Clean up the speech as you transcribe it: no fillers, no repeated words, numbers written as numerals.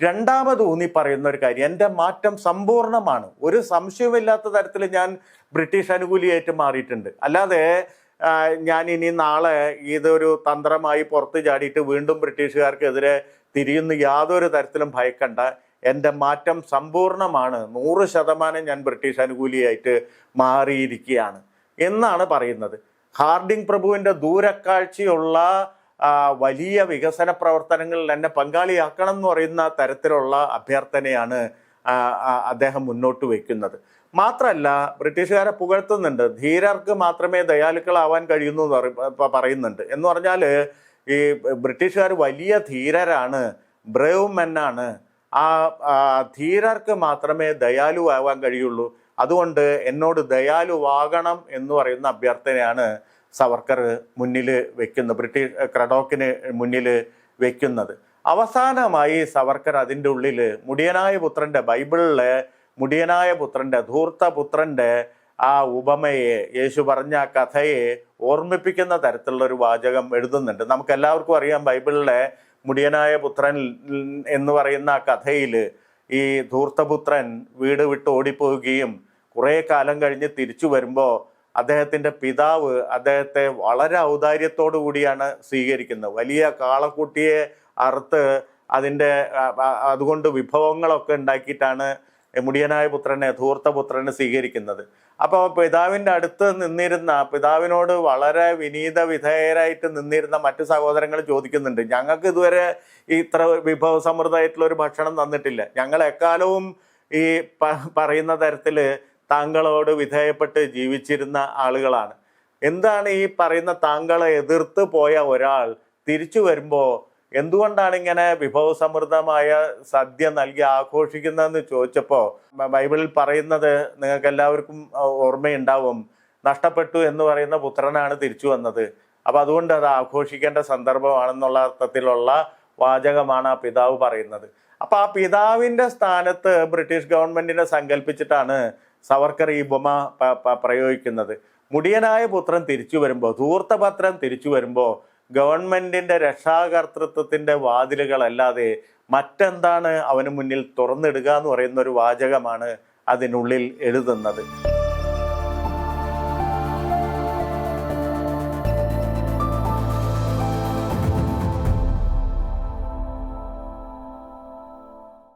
രണ്ടാമത് ഊന്നി പറയുന്ന ഒരു കാര്യം, എൻ്റെ മാറ്റം സമ്പൂർണ്ണമാണ്, ഒരു സംശയമില്ലാത്ത തരത്തിൽ ഞാൻ ബ്രിട്ടീഷ് അനുകൂലിയായിട്ട് മാറിയിട്ടുണ്ട്. അല്ലാതെ ഞാൻ ഇനി നാളെ ഇതൊരു തന്ത്രമായി പുറത്ത് ചാടിയിട്ട് വീണ്ടും ബ്രിട്ടീഷുകാർക്കെതിരെ തിരിയുന്ന യാതൊരു തരത്തിലും ഭയക്കണ്ട. എൻ്റെ മാറ്റം സമ്പൂർണ്ണമാണ്, 100% ഞാൻ ബ്രിട്ടീഷ് അനുകൂലിയായിട്ട് മാറിയിരിക്കുകയാണ് എന്നാണ് പറയുന്നത്. ഹാർഡിംഗ് പ്രഭുവിൻ്റെ ദൂരക്കാഴ്ചയുള്ള വലിയ വികസന പ്രവർത്തനങ്ങളിൽ എന്നെ പങ്കാളിയാക്കണം എന്ന് പറയുന്ന തരത്തിലുള്ള അഭ്യർത്ഥനയാണ് അദ്ദേഹം മുന്നോട്ട് വയ്ക്കുന്നത്. മാത്രമല്ല, ബ്രിട്ടീഷുകാരെ പുകഴ്ത്തുന്നുണ്ട്. ധീരർക്ക് മാത്രമേ ദയാലുക്കളാവാൻ കഴിയുന്നു എന്ന് പറയുന്നുണ്ട്. എന്ന് പറഞ്ഞാൽ ഈ ബ്രിട്ടീഷുകാർ വലിയ ധീരരാണ്, ബ്രേവ് മെന്നാണ്. ധീരർക്ക് മാത്രമേ ദയാലു ആവാൻ കഴിയുള്ളൂ. അതുകൊണ്ട് എന്നോട് ദയാലുവാകണം എന്ന് പറയുന്ന അഭ്യർത്ഥനയാണ് സവർക്കർ മുന്നിൽ വെക്കുന്നത്, ബ്രിട്ടീഷ് ക്രഡോക്കിന് മുന്നിൽ വെക്കുന്നത്. അവസാനമായി സവർക്കർ അതിൻ്റെ ഉള്ളിൽ മുടിയനായ പുത്രൻ്റെ, ബൈബിളിലെ മുടിയനായ പുത്രൻ്റെ, ധൂർത്തപുത്രൻ്റെ ആ ഉപമയെ, യേശു പറഞ്ഞ ആ കഥയെ ഓർമ്മിപ്പിക്കുന്ന തരത്തിലുള്ള ഒരു വാചകം എഴുതുന്നുണ്ട്. നമുക്കെല്ലാവർക്കും അറിയാം, ബൈബിളിലെ മുടിയനായ പുത്രൻ എന്ന് പറയുന്ന ആ കഥയിൽ ഈ ധൂർത്തപുത്രൻ വീട് വിട്ട് ഓടിപ്പോവുകയും കുറേ കാലം കഴിഞ്ഞ് തിരിച്ചു വരുമ്പോൾ അദ്ദേഹത്തിൻ്റെ പിതാവ് അദ്ദേഹത്തെ വളരെ ഔദാര്യത്തോടു കൂടിയാണ് സ്വീകരിക്കുന്നത്. വലിയ കാളക്കുട്ടിയെ അറുത്ത് അതുകൊണ്ട് വിഭവങ്ങളൊക്കെ ഉണ്ടാക്കിയിട്ടാണ് മുടിയനായ പുത്രനെ, ധൂർത്തപുത്രനെ സ്വീകരിക്കുന്നത്. അപ്പോൾ പിതാവിൻ്റെ അടുത്ത് നിന്നിരുന്ന, പിതാവിനോട് വളരെ വിനീത വിധേയരായിട്ട് നിന്നിരുന്ന മറ്റു സഹോദരങ്ങൾ ചോദിക്കുന്നുണ്ട്, ഞങ്ങൾക്ക് ഇതുവരെ ഇത്ര വിഭവസമൃദ്ധമായിട്ടുള്ള ഒരു ഭക്ഷണം തന്നിട്ടില്ല, ഞങ്ങൾ എക്കാലവും ഈ പറയുന്ന തരത്തിൽ താങ്കളോട് വിധേയപ്പെട്ട് ജീവിച്ചിരുന്ന ആളുകളാണ്. എന്താണ് ഈ പറയുന്ന താങ്കളെ എതിർത്ത് പോയ ഒരാൾ തിരിച്ചു വരുമ്പോൾ എന്തുകൊണ്ടാണ് ഇങ്ങനെ വിഭവസമൃദ്ധമായ സദ്യ നൽകി ആഘോഷിക്കുന്നതെന്ന് ചോദിച്ചപ്പോൾ ബൈബിളിൽ പറയുന്നത് നിങ്ങൾക്ക് എല്ലാവർക്കും ഓർമ്മയുണ്ടാവും, നഷ്ടപ്പെട്ടു എന്ന് പറയുന്ന പുത്രനാണ് തിരിച്ചു വന്നത്, അപ്പം അതുകൊണ്ട് അത് ആഘോഷിക്കേണ്ട സന്ദർഭമാണെന്നുള്ള അർത്ഥത്തിലുള്ള വാചകമാണ് ആ പിതാവ് പറയുന്നത്. അപ്പം ആ പിതാവിൻ്റെ സ്ഥാനത്ത് ബ്രിട്ടീഷ് ഗവൺമെൻറ്റിനെ സങ്കല്പിച്ചിട്ടാണ് സവർക്കർ ഈ ഉപമ പ്രയോഗിക്കുന്നത്. മുടിയനായ പുത്രൻ തിരിച്ചു വരുമ്പോൾ, ധൂർത്തപുത്രൻ തിരിച്ചു വരുമ്പോൾ ഗവൺമെൻറ്റിൻ്റെ രക്ഷാകർതൃത്വത്തിൻ്റെ വാതിലുകളല്ലാതെ മറ്റെന്താണ് അവന് മുന്നിൽ തുറന്നിടുക എന്ന് പറയുന്ന ഒരു വാചകമാണ് അതിനുള്ളിൽ എഴുതുന്നത്.